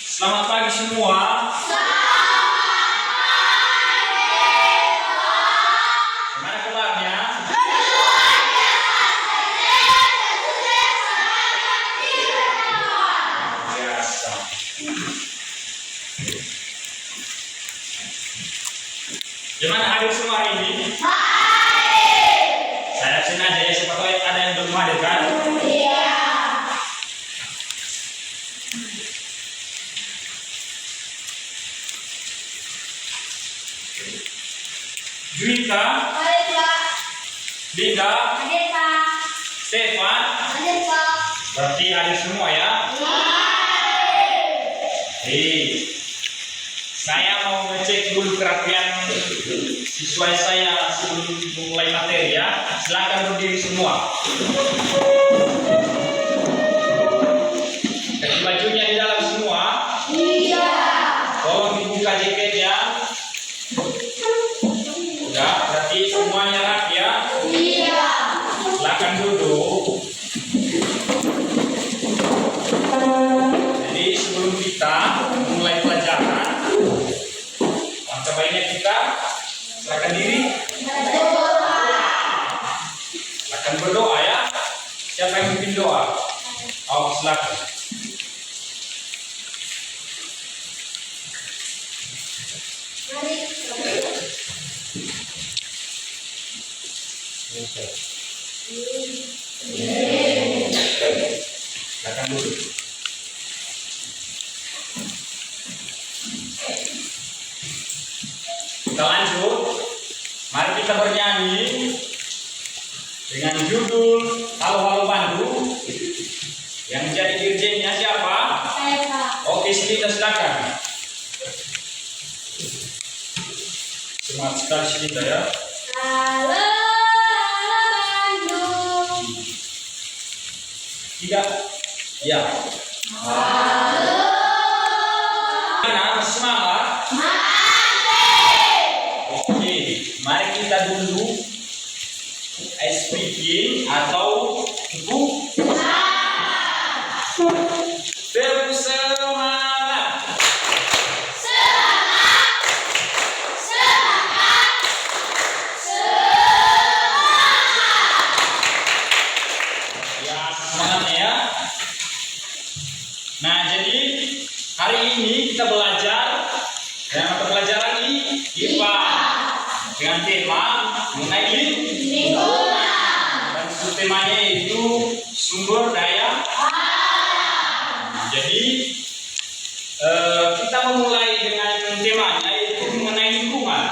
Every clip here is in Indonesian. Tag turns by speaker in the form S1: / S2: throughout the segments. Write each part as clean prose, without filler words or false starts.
S1: Selamat pagi semua. Gimana kabarnya? Biasa. Gimana hadir semua hari ini? Saya absen aja ya, siapa tahu ada yang belum hadir kan? Juwita, Dinda, Stefan, berarti hadir semua ya? Saya mau ngecek dulu kerapian siswa saya sebelum mulai materi ya. Silakan berdiri semua. Jadi bajunya di dalam semua. Iya. Tolong dibuka jaketnya. Udah, berarti semuanya rapi ya? Iya. Silakan duduk. Jadi sebelum kita mulai pelajaran, langkah baiknya kita silakan diri. Silakan berdoa ya. Siapa yang memimpin doa? Oh, silakan. Silakan duduk. Kita lanjut. Mari kita bernyanyi dengan judul Halo Halo Bandung. Yang jadi dirjennya siapa? Saya, Pak. Oke, silakan. Semangat sekali Sinta ya.
S2: Halo Bandung.
S1: Tidak. Ya.
S2: Halo.
S1: Mana semangat? Oke, mari kita dulu speaking atau buku. Terus semangat. Ya, semangatnya ya. Nah, jadi hari ini kita belajar dengan mata pelajaran IPA dengan tema mengenai lingkungan dan temanya itu sumber daya alam. Jadi kita memulai dengan temanya yaitu mengenai lingkungan.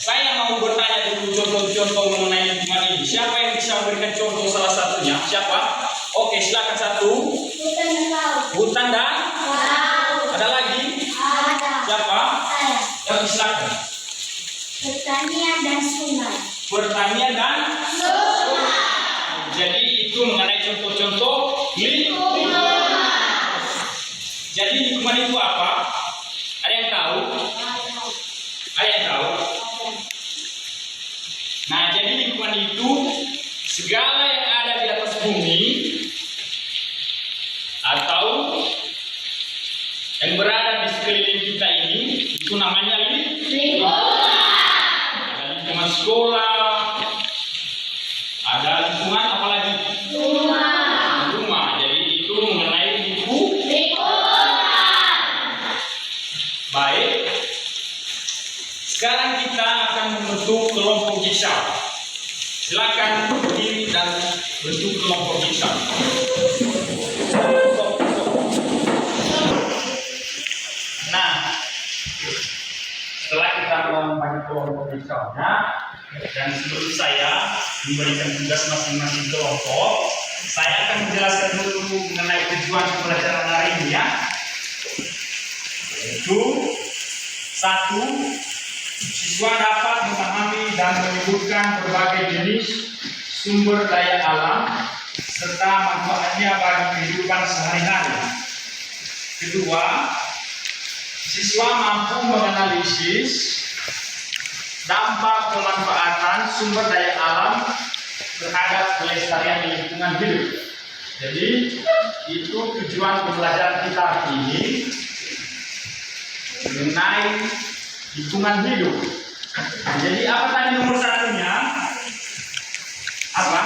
S1: Saya mau bertanya dulu contoh-contoh mengenai lingkungan ini. Siapa yang bisa memberikan contoh salah satunya? Siapa? Oke, silakan satu. Hutan dan ada lagi? Siapa? Yang silakan.
S2: Pertanian dan sungai.
S1: Pertanian dan sungai. Jadi itu mengenai contoh-contoh lingkungan. Jadi lingkungan itu apa? Ada yang tahu? Ada yang tahu? Nah, jadi lingkungan itu segala yang ada di atas bumi atau yang berada di sekeliling kita ini itu namanya lingkungan. Ada lingkungan sekolah, ada lingkungan apa lagi? Rumah. Jadi itu mengenai lingkungan. Baik. Sekarang kita akan membentuk kelompok jigsaw. Silakan berdiri dan bentuk kelompok jigsaw. Nah, setelah kita membangun kelompok jigsawnya, dan sebelum saya memberikan tugas masing-masing kelompok, saya akan menjelaskan dulu mengenai tujuan pembelajaran hari ini ya. Yaitu satu, siswa dapat memahami dan menyebutkan berbagai jenis sumber daya alam serta manfaatnya bagi kehidupan sehari-hari. Kedua, siswa mampu menganalisis dampak pemanfaatan sumber daya alam terhadap kelestarian lingkungan hidup. Jadi itu tujuan pembelajaran kita hari ini mengenai lingkungan hidup. Jadi apa tadi nomor satunya? Apa?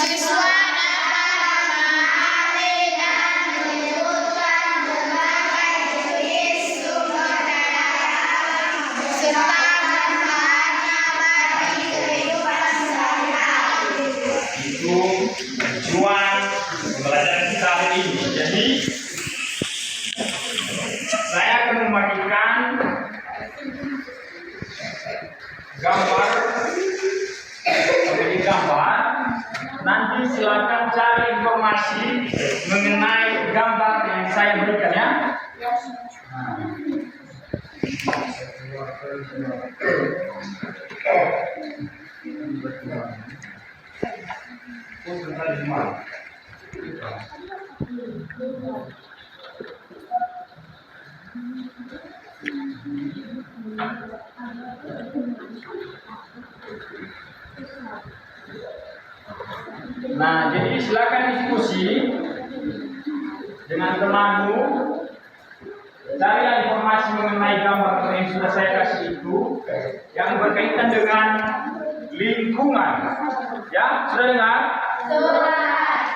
S2: Siswa dapat memahami dan menyebutkan berbagai jenis sumber daya alam serta manfaatnya bagi kehidupan sehari-hari.
S1: Itu tujuan pembelajaran kita hari ini. Jadi saya akan membagikan gambar. Jadi gambar. Nanti silakan cari informasi mengenai gambar yang saya berikan ya. Nah, jadi silakan diskusi dengan temanmu. Cari informasi mengenai gambar yang sudah saya kasih itu yang berkaitan dengan lingkungan. Ya, sudah dengar?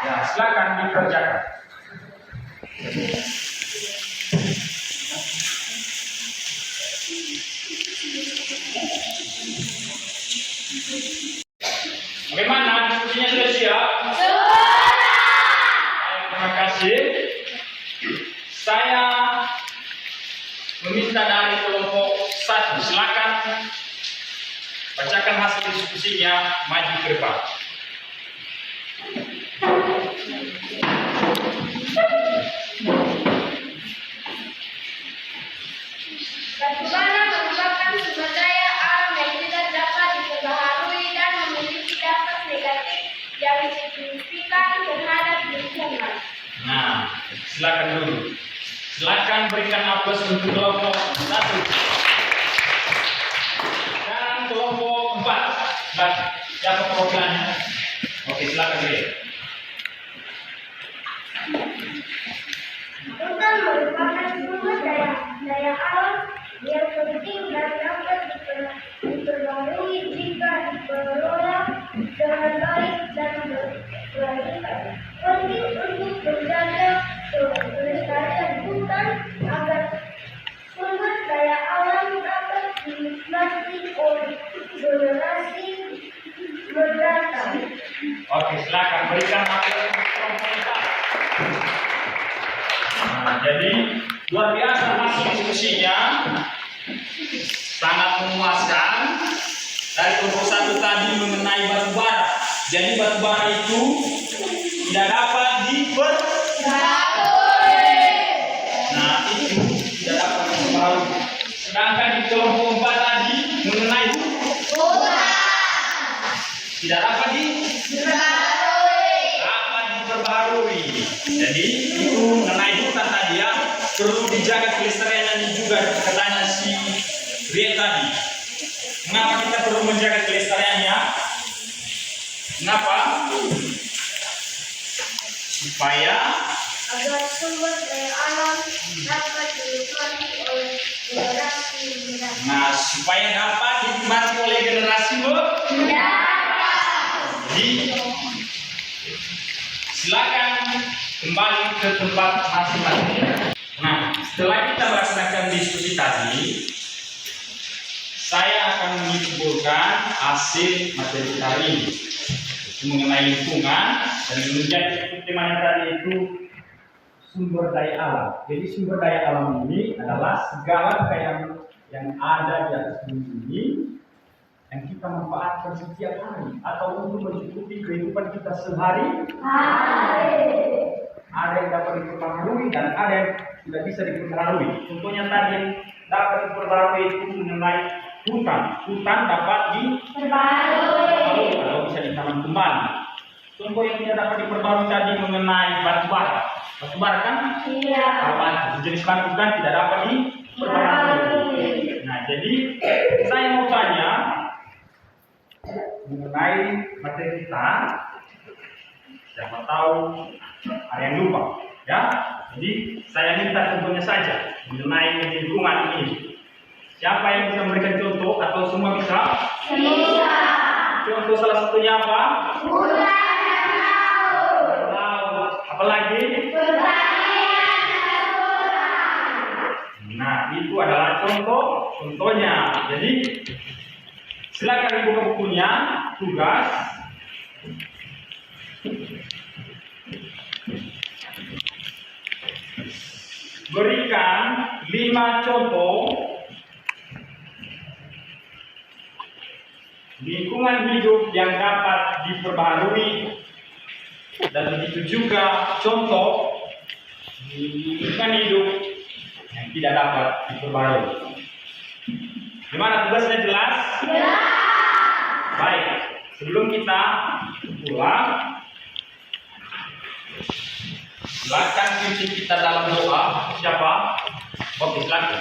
S1: Ya, silakan dikerjakan. Bagaimana? Diskusinya sudah siap? Terima kasih. Saya meminta dari kelompok 1, silakan bacakan hasil diskusinya, maju ke depan.
S2: Batubara merupakan sumber daya alam yang tidak dapat diperbaharui dan memiliki dampak negatif yang signifikan terhadap lingkungan.
S1: Nah, silakan dulu. Silakan berikan aplaus untuk kelompok 1 dan kelompok 4. Nah, siapa perwakilannya? Oke, silakan deh.
S2: Hutan merupakan sumber daya alam yang penting dan dapat diperbaharui jika dikelola dengan baik dan berkelanjutan. Penting untuk menjaga kelestarian hutan agar sumber daya alam dapat dinikmati oleh generasi mendatang.
S1: Oke, silakan berikan aplaus untuk kelompok 4. Nah, jadi luar biasa hasil diskusinya, sangat memuaskan. Dari kelompok 1 tadi mengenai batu bara. Jadi batu bara itu tidak dapat Nah, itu tidak dapat diperbaharui. Sedangkan di kelompok 4 tadi mengenai tidak dapat diperbaharui. Jadi itu mengenai hutan tadi ya, perlu dijaga kelestariannya juga, katanya si Ria tadi. Mengapa kita perlu menjaga kelestariannya? Mengapa? Supaya
S2: agar sumber daya alam dapat dinikmati oleh generasi mendatang.
S1: Nah, supaya dapat dinikmati oleh generasi Jadi silakan kembali ke tempat masing-masing. Nah, setelah kita melaksanakan diskusi tadi, saya akan menyimpulkan hasil materi kita hari ini mengenai lingkungan dan menjadi temanya tadi itu sumber daya alam. Jadi sumber daya alam ini adalah segala kekayaan yang ada di atas bumi ini yang kita manfaatkan setiap hari atau untuk mencukupi kehidupan kita sehari-hari. Ada yang dapat diperbaharui dan ada yang tidak bisa diperbaharui. Contohnya tadi yang dapat diperbaharui itu mengenai hutan. Hutan dapat diperbaharui atau bisa ditanam kembali. Contoh yang tidak dapat diperbaharui tadi mengenai batu bara. Batu bara kan? Iya. Jenis batu kan tidak dapat diperbaharui. Nah, jadi saya mau tanya mengenai materi kita. Siapa tahu Ada yang lupa, ya? Jadi saya minta contohnya saja mengenai lingkungan ini. Siapa yang bisa memberikan contoh atau semua bisa?
S2: Bisa.
S1: Contoh salah satunya apa?
S2: Hutan dan laut.
S1: Laut. Apalagi?
S2: Pertanian dan restoran.
S1: Nah, itu adalah contohnya. Jadi silakan dibuka bukunya, tugas. Berikan 5 contoh lingkungan hidup yang dapat diperbaharui, dan begitu juga contoh lingkungan hidup yang tidak dapat diperbaharui. Gimana, tugasnya jelas?
S2: Jelas.
S1: Baik, sebelum kita pulang, silakan pimpin kita dalam doa. Siapa? Oke, silakan.